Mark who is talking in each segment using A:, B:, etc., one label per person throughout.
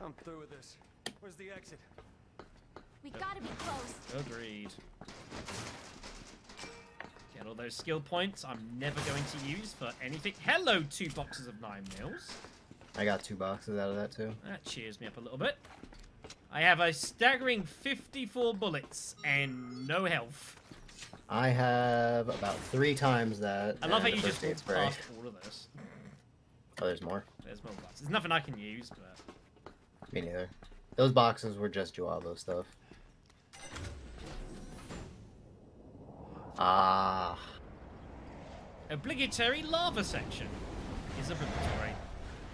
A: I'm through with this. Where's the exit?
B: We gotta be close.
C: Agreed. Get all those skill points I'm never going to use for anything. Hello, 2 boxes of 9mm.
D: I got 2 boxes out of that too.
C: That cheers me up a little bit. I have a staggering 54 bullets and no health.
D: I have about 3 times that.
C: I love how
D: and
C: you
D: the
C: just
D: first aid
C: walked
D: spray.
C: past all of this.
D: Oh, there's more.
C: There's more bullets. There's nothing I can use, but...
D: Me neither. Those boxes were just Juavo stuff. Ah.
C: Obligatory lava section is obligatory.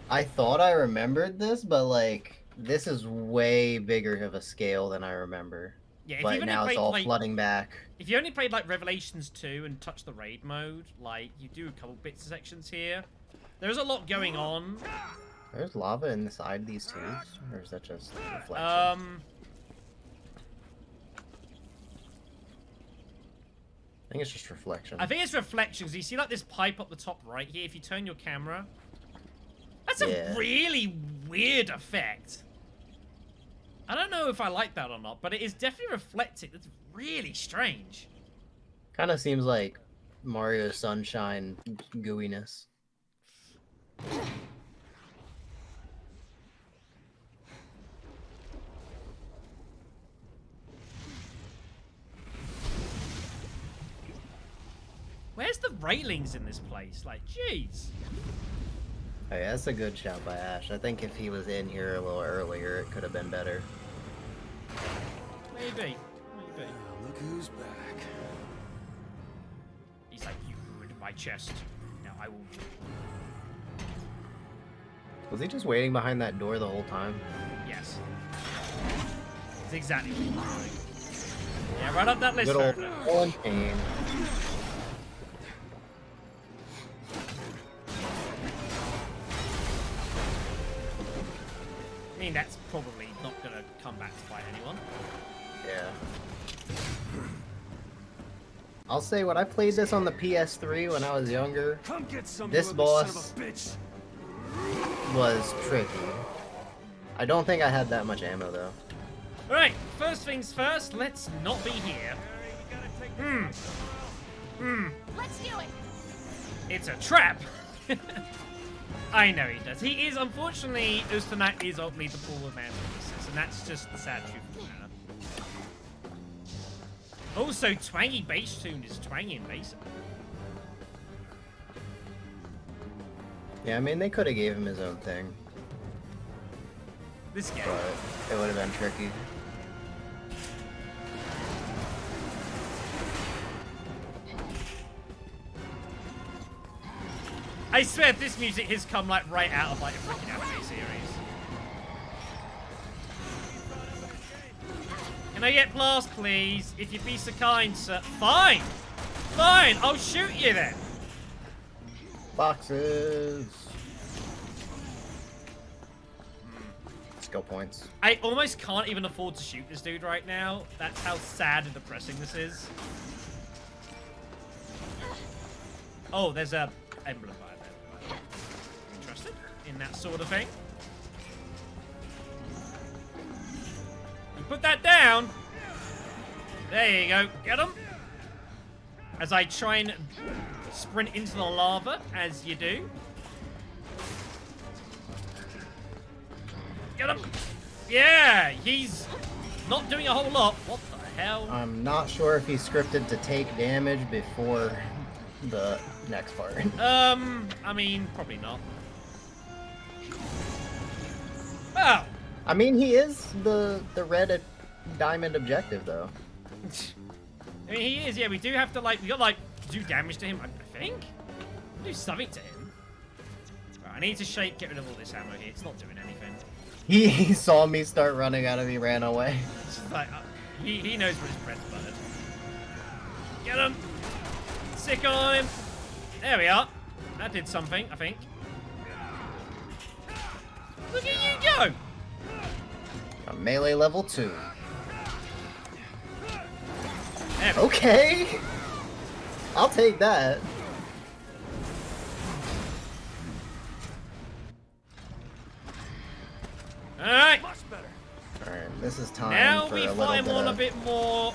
D: I thought I remembered this, but like, this is way bigger of a scale than I remember.
C: Yeah, if
D: But
C: you've only
D: now it's
C: played,
D: all
C: like,
D: flooding back.
C: If you only played like Revelations 2 and touched the raid mode, like you do a couple bits of sections here. There's a lot going on.
D: There's lava inside these tubes, or is that just reflection? I think it's just reflection.
C: I think it's reflections. You see like this pipe up the top right here. If you turn your camera, that's a really weird effect. I don't know if I like that or not, but it is definitely reflecting. It's really strange.
D: Kind of seems like Mario Sunshine gooiness.
C: Where's the railings in this place? Like, jeez.
D: Hey, that's a good shout by Ash. I think if he was in here a little earlier, it could have been better.
C: Maybe. Maybe.
A: Look who's back.
C: He's like, you ruined my chest. Now I will...
D: Was he just waiting behind that door the whole time?
C: Yes. That's exactly what he's doing. Yeah, right up that list.
D: Good old Owen Payne.
C: I mean, that's probably not going to come back to bite anyone.
D: Yeah. I'll say when I played this on the PS3 when I was younger,
A: Come get some
D: this
A: you
D: boss
A: son of a bitch.
D: was tricky. I don't think I had that much ammo though.
C: Alright, first things first, let's not be here.
B: Let's do it.
C: It's a trap! I know he does. He is, unfortunately, Ustanat is ultimately the pool of man weaknesses, and that's just the sad truth of the matter. Also, twangy bass tune is twangy and bass.
D: Yeah, I mean they could have gave him his own thing,
C: This game.
D: but it would have been tricky.
C: I swear this music has come like right out of like a freaking anime series. Can I get blast, please? If you'd be so kind, sir. Fine! Fine! I'll shoot you then!
D: Boxes. Skill points.
C: I almost can't even afford to shoot this dude right now. That's how sad and depressing this is. Oh, there's a emblem by there. Interested in that sort of thing. You put that down. There you go. Get him. As I try and sprint into the lava, as you do. Get him. Yeah, he's not doing a whole lot. What the hell?
D: I'm not sure if he's scripted to take damage before the next part.
C: I mean, probably not. Well,
D: I mean, he is the red diamond objective, though.
C: I mean, he is, yeah, we do have to, like, we got, like, do damage to him, I think? Do something to him. Right, I need to get rid of all this ammo here. It's not doing anything.
D: He saw me start running out of me, ran away.
C: It's just like, he knows where his bread's buttered. Get him! Sick on him! There we are. That did something, I think. Look at you go!
D: A melee level 2.
C: There we go.
D: Okay! I'll take that.
C: Alright.
A: Much better.
D: Alright, this is time
C: Now
D: for
C: we
D: a little
C: fight him
D: bit
C: on a
D: of...
C: bit more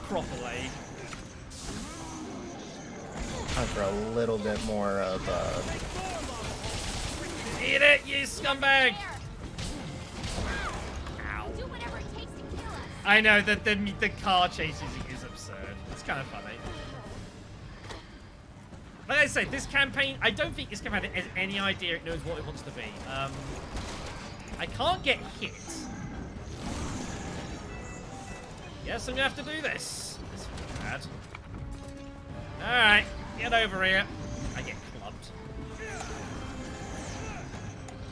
C: properly.
D: Time for a little bit more of,
C: Eat it, you scumbag! Ow.
B: Do whatever it takes to kill us.
C: I know that the car chase is absurd. It's kind of funny. Like I said, this campaign, I don't think this campaign has any idea it knows what it wants to be. I can't get hit. Guess I'm gonna have to do this. This is bad. Alright, get over here. I get clubbed.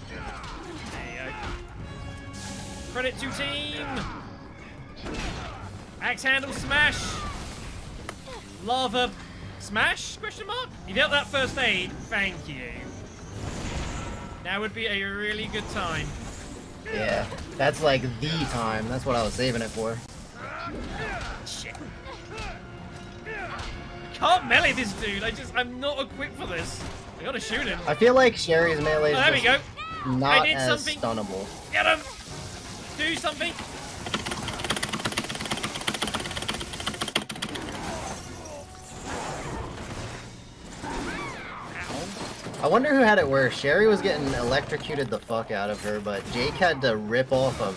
C: There you go. Credit to team. Axe handle smash. Lava smash? Question mark? You dealt that first aid. Thank you. Now would be a really good time.
D: yeah, that's like the time. That's what I was saving it for.
C: Shit. I can't melee this dude. I'm not equipped for this. I gotta shoot him.
D: I feel like Sherry's melee is
C: Oh, there we go.
D: not
C: I did
D: as
C: something.
D: stunnable.
C: Get him! Do something! Ow.
D: I wonder who had it worse. Sherry was getting electrocuted the fuck out of her, but Jake had to rip off a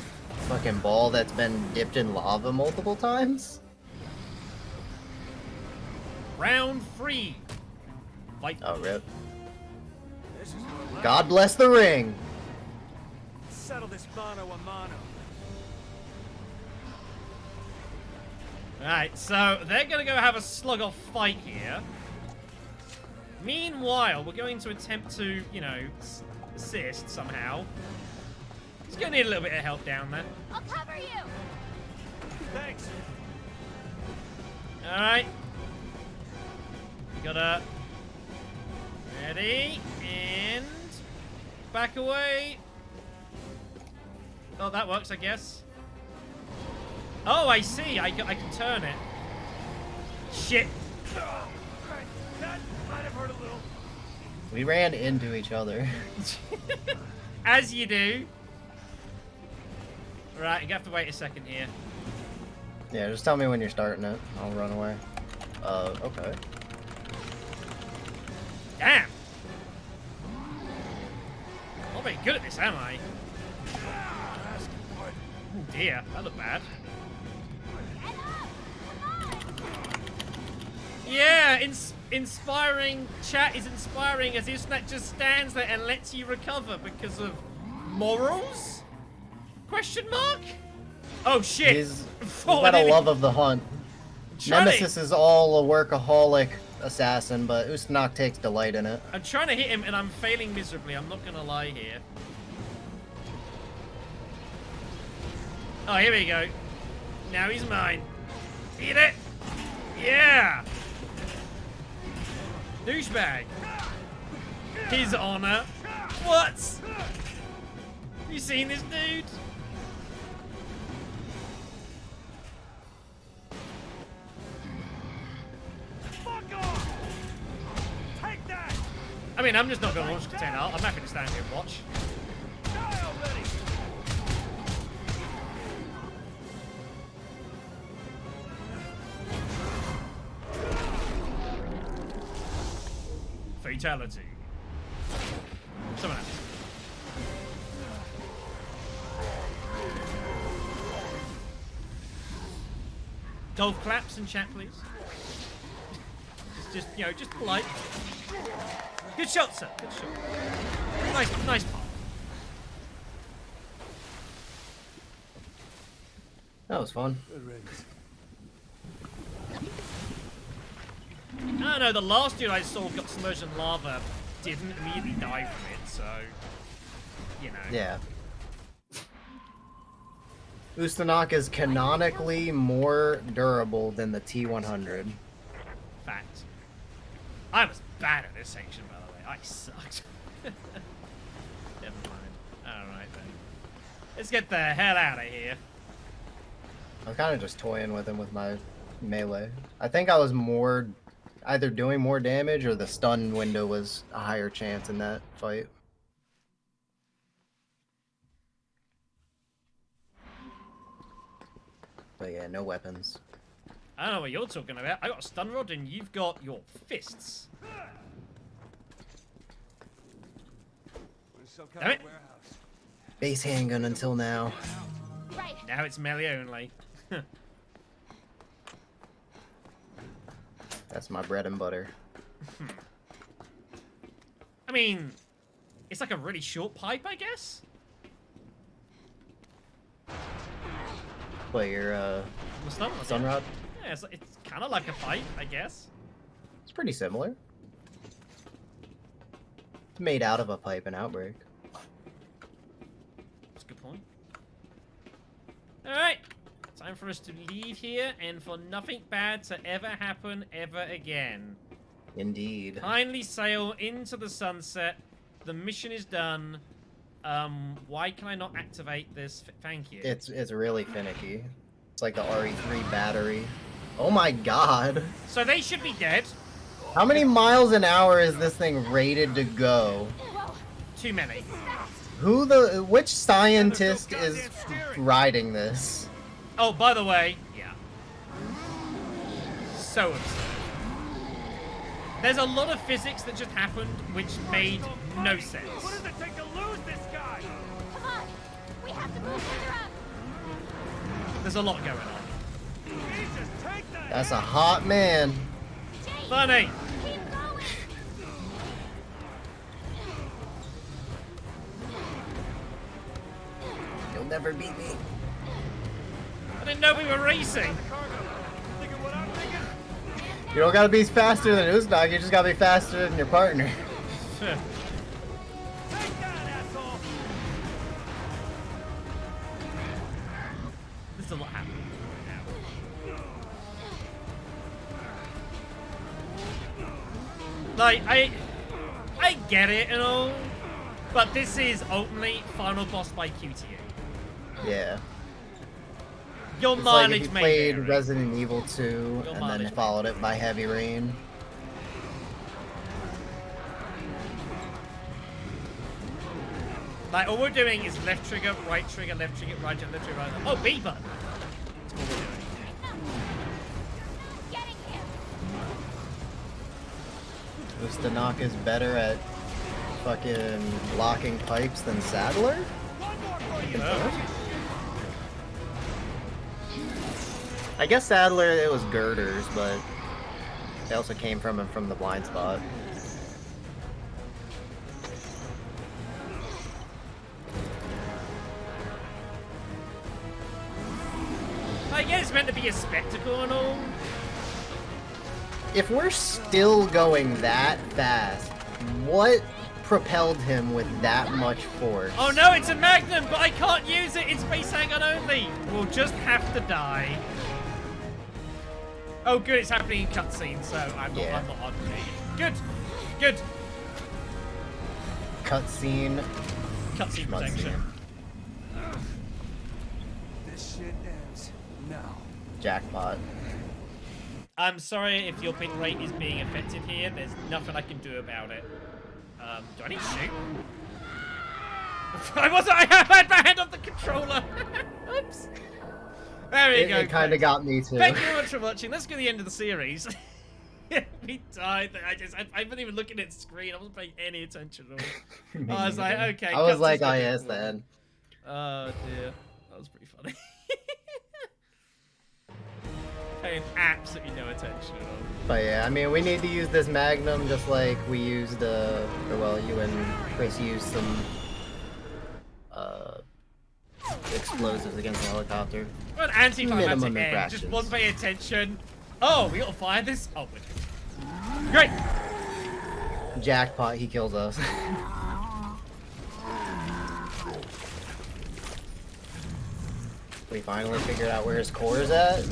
D: fucking ball that's been dipped in lava multiple times.
C: Round 3. Like,
D: Oh, rip.
A: This is what
D: God bless the ring.
A: settle this mano a mano.
C: Alright, so they're gonna go have a slug-off fight here. Meanwhile, we're going to attempt to, you know, assist somehow. He's gonna need a little bit of help down there.
B: I'll cover you.
A: Thanks.
C: Alright. We gotta... Ready, and... Back away. Oh, that works, I guess. Oh, I see. I can turn it. Shit.
A: Oh, that might have hurt a little.
D: We ran into each other.
C: As you do. Right, you have to wait a second here.
D: Yeah, just tell me when you're starting it. I'll run away. Okay.
C: Damn. Not very good at this, am I? Oh dear, that looked bad. Yeah, inspiring. Chat is inspiring as if that just stands there and lets you recover because of morals? Question mark? Oh shit!
D: He's
C: Oh,
D: got
C: I
D: a
C: didn't-
D: love of the hunt.
C: Trying to-
D: Nemesis is all a workaholic assassin, but Ustinok takes delight in it.
C: I'm trying to hit him and I'm failing miserably. I'm not gonna lie here. Oh, here we go. Now he's mine. Eat it! Yeah! Douchebag. His honor. What? You seen this dude?
A: Fuck off! Take that!
C: I mean, I'm just not gonna launch the container. I'm happy to stand here and watch.
A: Die already!
C: Fatality. Someone else. Golf claps in chat, please. Just you know, just polite. Good shot, sir. Good shot. Nice part.
D: That was fun.
A: Good riddance.
C: No, the last dude I saw got submerged in lava didn't immediately die from it, so you know.
D: Yeah. Ustinok is canonically more durable than the T100.
C: Fact. I was bad at this section, by the way. I sucked. Never mind. Alright then. Let's get the hell out of here.
D: I was kind of just toying with him with my melee. I think I was more either doing more damage or the stun window was a higher chance in that fight. But yeah, no weapons.
C: I don't know what you're talking about. I got a stun rod and you've got your fists. Damn it.
D: Base handgun until now.
B: Right.
C: Now it's melee only.
D: That's my bread and butter.
C: I mean, it's like a really short pipe, I guess?
D: What, your,
C: The
D: stun rod?
C: Yeah, it's kind of like a pipe, I guess.
D: It's pretty similar. It's made out of a pipe in Outbreak.
C: That's a good point. Alright. Time for us to leave here and for nothing bad to ever happen ever again.
D: Indeed.
C: Kindly sail into the sunset. The mission is done. Why can I not activate this? Thank you.
D: It's really finicky. It's like the RE3 battery. Oh my god.
C: So they should be dead.
D: How many miles an hour is this thing rated to go?
B: Whoa.
C: Too many.
D: Which scientist is riding this?
C: Oh, by the way, yeah. So absurd. There's a lot of physics that just happened which made no sense.
A: What does it take to lose this guy?
B: Come on. We have to move further up.
C: There's a lot going on.
A: Jesus, take that!
D: That's a hot man.
B: Jake,
C: Funny.
B: keep going.
D: You'll never beat me.
C: I didn't know we were racing.
A: Thinking what I'm thinking?
D: You don't gotta be faster than Uzdog, you just gotta be faster than your partner.
A: Take that, asshole!
C: There's a lot happening right now. Like, I get it and all, but this is openly final boss by QTE.
D: Yeah.
C: Your
D: It's like if
C: mileage
D: you
C: may
D: played
C: vary.
D: Resident Evil 2
C: Your
D: and
C: mileage
D: then
C: may
D: followed it by Heavy Rain.
C: Like, all we're doing is left trigger, right trigger, left trigger, right trigger, left trigger, right. Oh, B button. That's what we're doing.
B: Getting him.
D: Ustanok is better at fucking blocking pipes than Sadler?
A: One more for you!
C: Oh.
D: I guess Sadler, it was girders, but they also came from him from the blind spot.
C: I guess it's meant to be a spectacle and all.
D: If we're still going that fast, what propelled him with that much force?
C: Oh no, it's a Magnum, but I can't use it. It's base handgun only. We'll just have to die. Oh, good, it's happening in cutscene, so I'm not arguing. Good, good.
D: Cutscene.
C: Cutscene protection.
A: This shit ends now.
D: Jackpot.
C: I'm sorry if your ping rate is being affected here. There's nothing I can do about it. Do I need to shoot? I had my hand off the controller. Oops. There we go.
D: It kind of got me too.
C: Thank you very much for watching. Let's go to the end of the series. We died. I wasn't even looking at the screen. I wasn't paying any attention at all. I was like, okay.
D: I was
C: cutscene's
D: like, oh
C: gonna be
D: yes,
C: cool.
D: then.
C: Oh dear. That was pretty funny. Paying absolutely no attention at all.
D: But yeah, I mean, we need to use this Magnum just like we used, or well, you and Chris used some, explosives against the helicopter.
C: What an anticlimactic
D: Minimum
C: end.
D: infractions.
C: Just wasn't paying attention. Oh, we gotta fire this? Oh, we're great.
D: Jackpot, he kills us. We finally figured out where his core is at.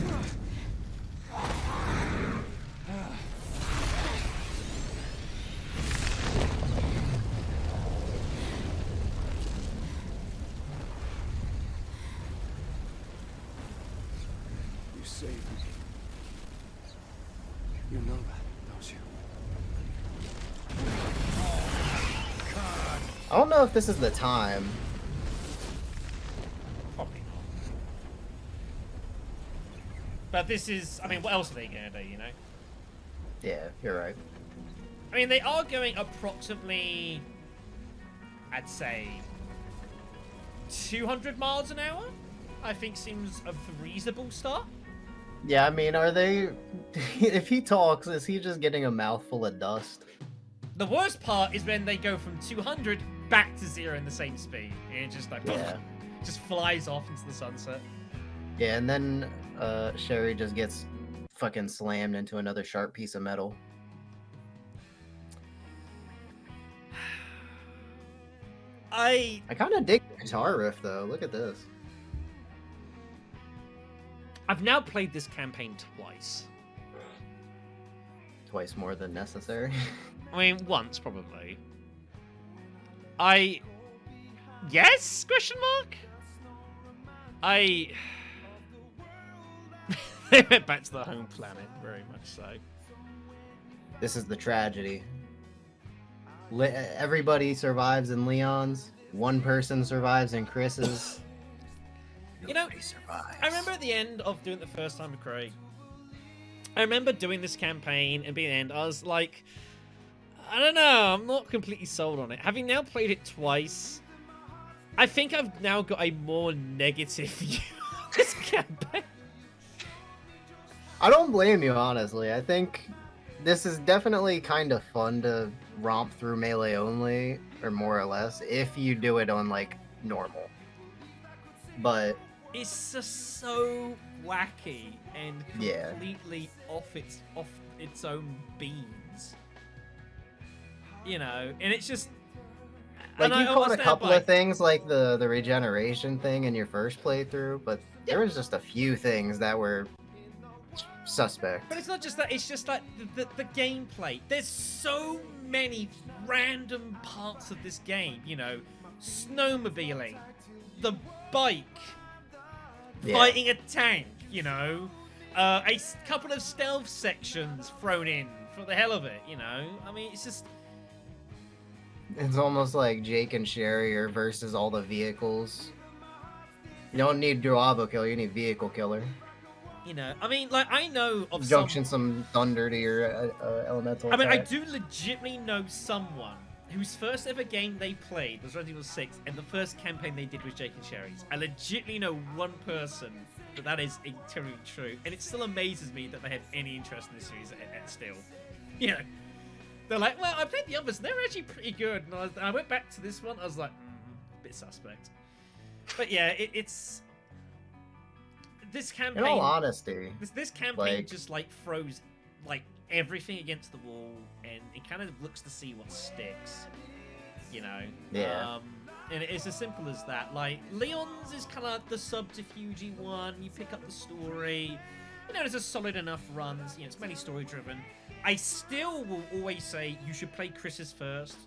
A: You saved me. You know that, don't you?
D: I don't know if this is the time.
C: Probably But this is, I mean, what else are they gonna do, you know?
D: Yeah, you're right.
C: I mean, they are going approximately, I'd say, 200 miles an hour. I think seems a reasonable start.
D: Yeah, I mean, are they... if he talks, is he just getting a mouthful of dust?
C: The worst part is when they go from 200 back to 0 in the same speed. And it just like,
D: Yeah.
C: just flies off into the sunset.
D: Yeah, and then Sherry just gets fucking slammed into another sharp piece of metal.
C: I
D: kind of dig the guitar riff, though. Look at this.
C: I've now played this campaign twice.
D: Twice more than necessary.
C: I mean, once probably. Yes? Question mark? They went back to the home planet, very much so.
D: This is the tragedy. Everybody survives in Leon's. One person survives in Chris's.
C: You know,
D: Nobody survives.
C: I remember at the end of doing it the first time with Craig, I remember doing this campaign and being the end, I was like, I don't know, I'm not completely sold on it. Having now played it twice, I think I've now got a more negative view of this campaign.
D: I don't blame you, honestly. I think this is definitely kind of fun to romp through melee only, or more or less, if you do it on, like, normal. But
C: It's just so wacky and
D: Yeah.
C: completely off its own beans. You know, and it's just
D: like,
C: and
D: you
C: I
D: caught a
C: understand
D: couple
C: why.
D: of things, like the regeneration thing in your first playthrough, but there was just a few things that were suspect.
C: But it's not just that, it's just like the gameplay. There's so many random parts of this game, you know, snowmobiling, the bike,
D: Yeah.
C: fighting a tank, you know, couple of stealth sections thrown in for the hell of it, you know. I mean, it's just...
D: It's almost like Jake and Sherry are versus all the vehicles. You don't need Duavo Killer, you need Vehicle Killer.
C: You know, I mean, like, I know of
D: Junction some thunder to your elemental
C: I mean, I
D: attack.
C: do legitimately know someone whose first ever game they played was Resident Evil 6, and the first campaign they did was Jake and Sherry's. I legitimately know one person that is entirely true, and it still amazes me that they have any interest in this series still. You know, they're like, well, I played the others, and they're actually pretty good, and I went back to this one, I was like, bit suspect. But yeah, it's... This campaign...
D: In all honesty,
C: This campaign
D: like,
C: just, like, throws, like, everything against the wall, and it kind of looks to see what sticks, you know?
D: Yeah.
C: And it's as simple as that. Like, Leon's is kind of the subterfuge one. You pick up the story. You know, there's a solid enough runs. You know, it's mainly story-driven. I still will always say you should play Chris's first.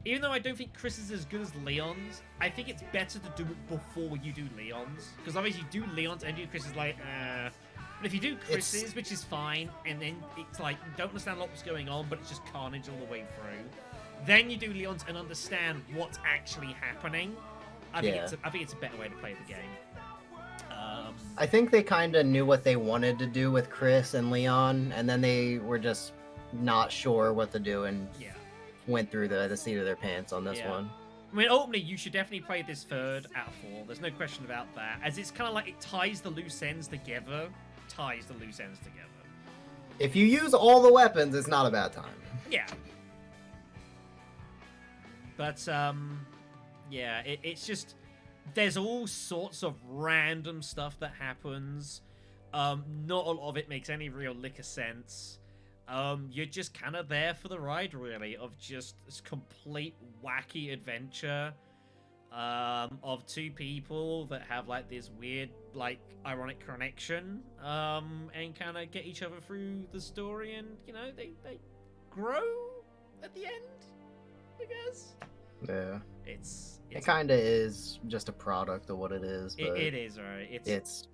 C: Even though I don't think Chris is as good as Leon's, I think it's better to do it before you do Leon's. Because obviously you do Leon's and do Chris's like, But if you do Chris's, which is fine, and then it's like, you don't understand a lot what's going on, but it's just carnage all the way through. Then you do Leon's and understand what's actually happening. I think it's a better way to play the game.
D: I think they kind of knew what they wanted to do with Chris and Leon, and then they were just not sure what to do and went through the seat of their pants on this one.
C: I mean, ultimately, you should definitely play this third out of 4. There's no question about that. As it's kind of like it ties the loose ends together.
D: If you use all the weapons, it's not a bad time.
C: Yeah. But, yeah, it's just... There's all sorts of random stuff that happens. Not a lot of it makes any real lick of sense. You're just kind of there for the ride, really, of just this complete wacky adventure of two people that have, like, this weird, like, ironic connection, and kind of get each other through the story, and, you know, they grow at the end, I guess.
D: Yeah.
C: It
D: kind of is just a product of what it is, but
C: it is, right?
D: It's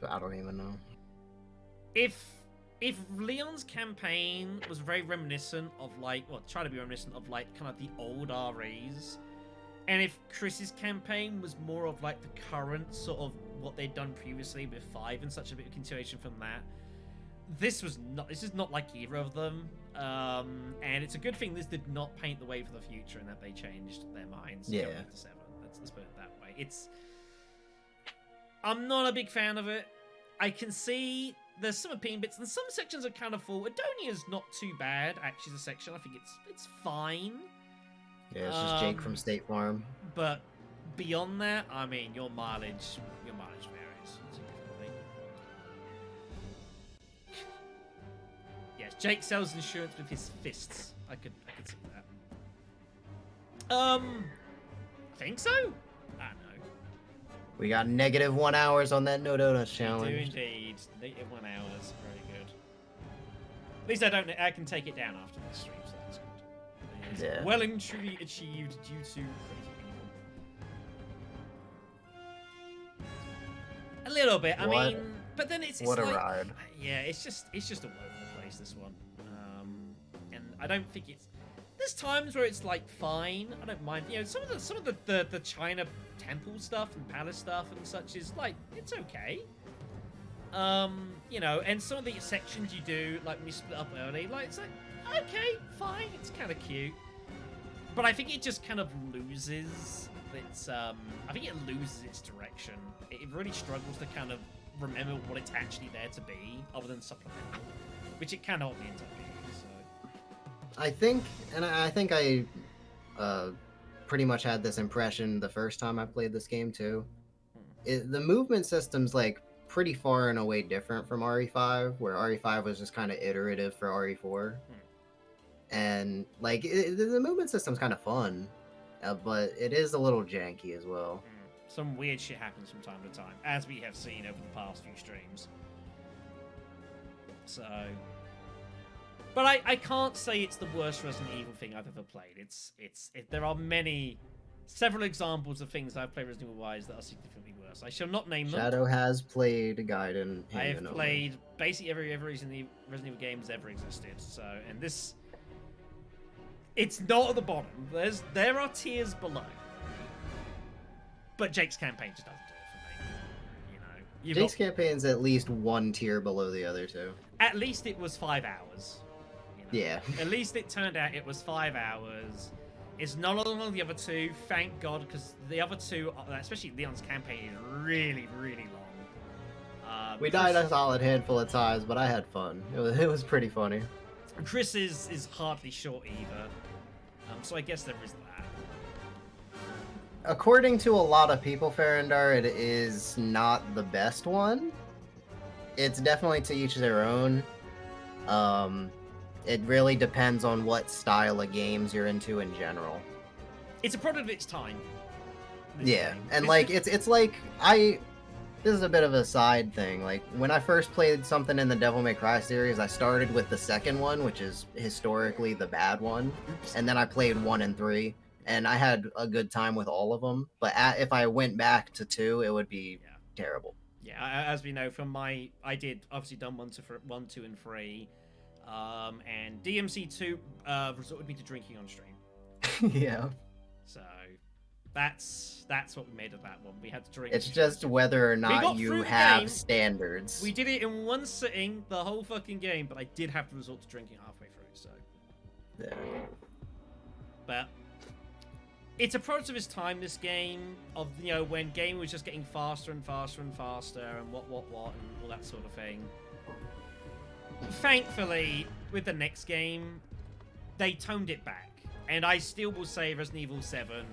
D: I don't even know.
C: If Leon's campaign was very reminiscent of, like, well, try to be reminiscent of, like, kind of the old REs, And if Chris's campaign was more of like the current sort of what they'd done previously with 5 and such a bit of continuation from that, this is not like either of them. And it's a good thing this did not paint the way for the future and that they changed their minds.
D: Yeah.
C: Going into 7. Let's put it that way. I'm not a big fan of it. I can see there's some appealing bits, and some sections are kind of full. Adonia's not too bad, actually, the section. I think it's fine.
D: Yeah, it's just Jake from State Farm.
C: But beyond that, I mean, your mileage varies significantly. Yes, Jake sells insurance with his fists. I could see that. I think so. I don't know.
D: We got -1 hours on that no donuts
C: We
D: challenge.
C: do indeed. -1 hours. Very good. At least I can take it down after this stream, so that's good. It is
D: Yeah.
C: well and truly achieved due to crazy people. A little bit. I mean, but then it's
D: What a
C: like,
D: ride.
C: Yeah, it's just all over the place, this one. And I don't think it's. There's times where it's like fine. I don't mind. You know, some of the China temple stuff and palace stuff and such is like it's okay. You know, and some of the sections you do, like when you split up early, like it's like okay, fine, it's kind of cute. But I think it just kind of loses its. I think it loses its direction. It really struggles to kind of remember what it's actually there to be, other than supplemental, which it kind of ends up being. So.
D: I think I pretty much had this impression the first time I played this game too. The movement system's like pretty far and away different from RE5, where RE5 was just kind of iterative for RE4. And like the movement system's kind of fun, but it is a little janky as well.
C: Some weird shit happens from time to time, as we have seen over the past few streams. So, but I can't say it's the worst Resident Evil thing I've ever played. There are several examples of things I've played Resident Evil-wise that are significantly worse. I shall not name them.
D: Shadow has played Gaiden.
C: I have played basically every Resident Evil game that's ever existed. So, and this, it's not at the bottom. There are tiers below. But Jake's campaign just doesn't do it for me. You know,
D: Jake's campaign's at least one tier below the other two.
C: At least it was 5 hours. You know?
D: Yeah.
C: At least it turned out it was 5 hours. It's not along the other two, thank God, because the other two, especially Leon's campaign, is really, really long.
D: We died a solid handful of times, but I had fun. It was pretty funny.
C: Chris is hardly short either. So I guess there is that.
D: According to a lot of people, Farindar, it is not the best one. It's definitely to each their own. It really depends on what style of games you're into in general.
C: It's a product of its time.
D: Yeah, and like it's like this is a bit of a side thing. Like when I first played something in the Devil May Cry series, I started with the second one, which is historically the bad one, and then I played 1 and 3, and I had a good time with all of them. But if I went back to 2, it would be terrible.
C: Yeah, as we know from I did obviously done 1, 2, and 3, and DMC2 resorted me to drinking on stream.
D: Yeah.
C: So that's what we made of that one. We had to drink.
D: It's just whether or not you have standards.
C: We did it in one sitting, the whole fucking game, but I did have to resort to drinking halfway through. So.
D: Yeah.
C: But it's a product of its time, this game, of, you know, when gaming was just getting faster and faster and faster and what, and all that sort of thing. Thankfully, with the next game, they toned it back. And I still will say Resident Evil 7,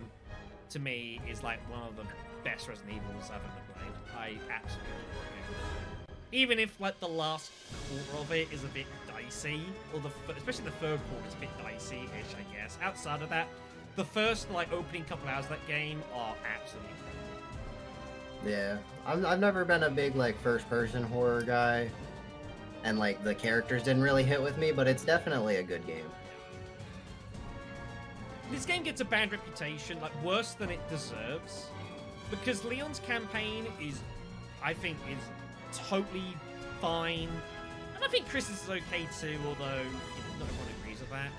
C: to me, is like one of the best Resident Evils I've ever played. I absolutely love it. Even if, like, the last quarter of it is a bit dicey, or especially the third quarter is a bit dicey-ish, I guess. Outside of that, the first, like, opening couple hours of that game are absolutely incredible.
D: Yeah. I've never been a big, like, first-person horror guy, and, like, the characters didn't really hit with me, but it's definitely a good game.
C: This game gets a bad reputation, like, worse than it deserves, because Leon's campaign I think, is totally fine, and I think Chris's is okay too, although, you know, not everyone agrees with that.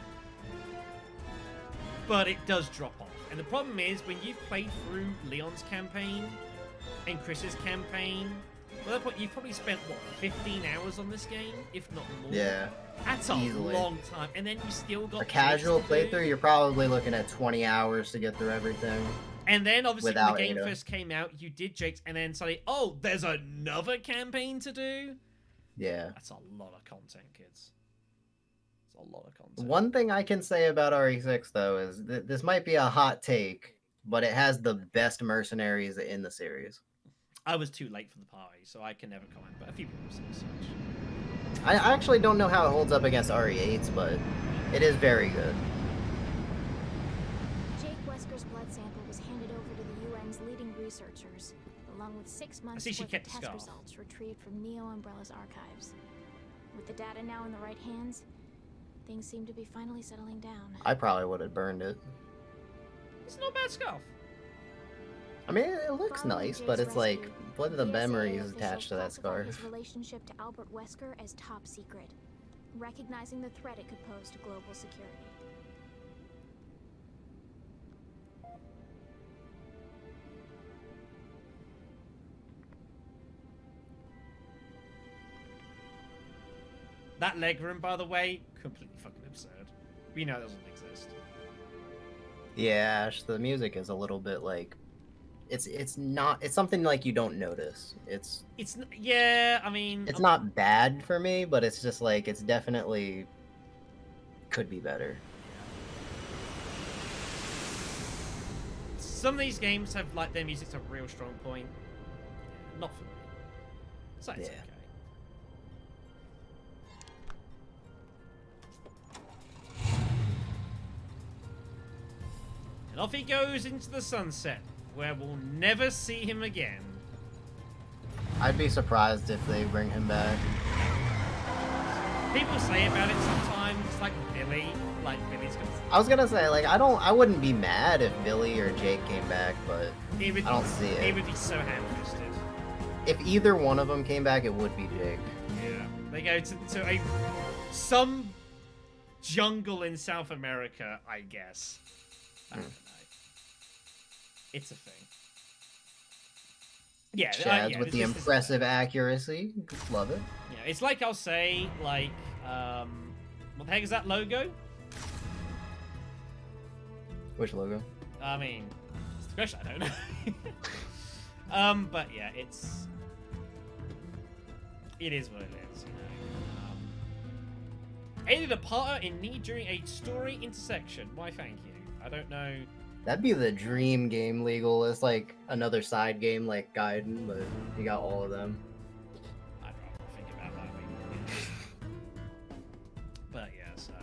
C: But it does drop off. And the problem is, when you've played through Leon's campaign and Chris's campaign, well, at that point, you've probably spent, what, 15 hours on this game, if not more?
D: Yeah.
C: That's a
D: Easily.
C: long time. And then you still got
D: A casual
C: things to do.
D: playthrough, you're probably looking at 20 hours to get through everything.
C: And then, obviously, when
D: Without
C: the game
D: Ada.
C: first came out, you did Jake's, and then suddenly, oh, there's another campaign to do?
D: Yeah.
C: That's a lot of content, kids. It's a lot of content.
D: One thing I can say about RE6, though, is this might be a hot take, but it has the best mercenaries in the series.
C: I was too late for the party, so I can never comment, but a few people say such.
D: I actually don't know how it holds up against RE8's, but it is very good.
B: Jake Wesker's blood sample was handed over to the UN's leading researchers, along with 6 months
C: see she
B: worth of
C: kept the
B: test
C: scarf.
B: results retrieved from Neo Umbrella's archives. With the data now in the right hands, things seem to be finally settling down.
D: I probably would have burned it.
C: It's not a bad scarf.
D: I mean, it looks
B: Following
D: nice, but
B: Jake's
D: it's like,
B: rescue,
D: what are the
B: PSA
D: memories
B: officials
D: attached to that
B: classified
D: scarf?
B: His relationship to Albert Wesker as top secret, recognizing the threat it could pose to global security.
C: That leg room, by the way, completely fucking absurd. We know it doesn't exist.
D: Yeah, Ash, the music is a little bit like, it's not, it's something like you don't notice.
C: Yeah, I mean...
D: It's not bad for me, but it's just like, it's definitely could be better.
C: Some of these games have, like, their music's a real strong point. Not for me. So it's
D: Yeah.
C: okay. And off he goes into the sunset, where we'll never see him again.
D: I'd be surprised if they bring him back.
C: People say about it sometimes, like Billy's gonna...
D: I was gonna say, like, I wouldn't be mad if Billy or Jake came back, but I don't see
C: It
D: it.
C: would be so ham-fisted.
D: If either one of them came back, it would be Jake.
C: Yeah. They go to some jungle in South America, I guess. I don't know. It's a thing. Yeah,
D: Chads with the impressive accuracy. Love it.
C: Yeah, it's like I'll say, like, what the heck is that logo?
D: Which logo?
C: I mean, it's the question, I don't know. But yeah, it is what it is, you know. Aided a partner in need during a story intersection. Why, thank you. I don't know.
D: That'd be the dream game, Legal. It's like another side game like Gaiden, but you got all of them.
C: I'd rather think about that. But yeah, so.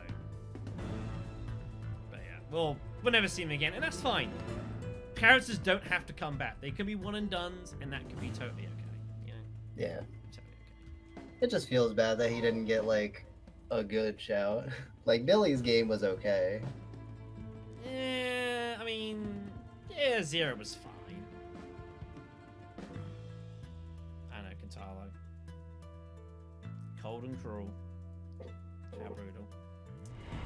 C: But yeah, we'll never see him again, and that's fine. Characters don't have to come back. They can be one and dones, and that can be totally okay. You know?
D: Yeah.
C: Totally okay.
D: It just feels bad that he didn't get like a good shout. Like Billy's game was okay.
C: Yeah, I mean, yeah, Zero was fine. I know, Kentaro. Cold and cruel. How brutal.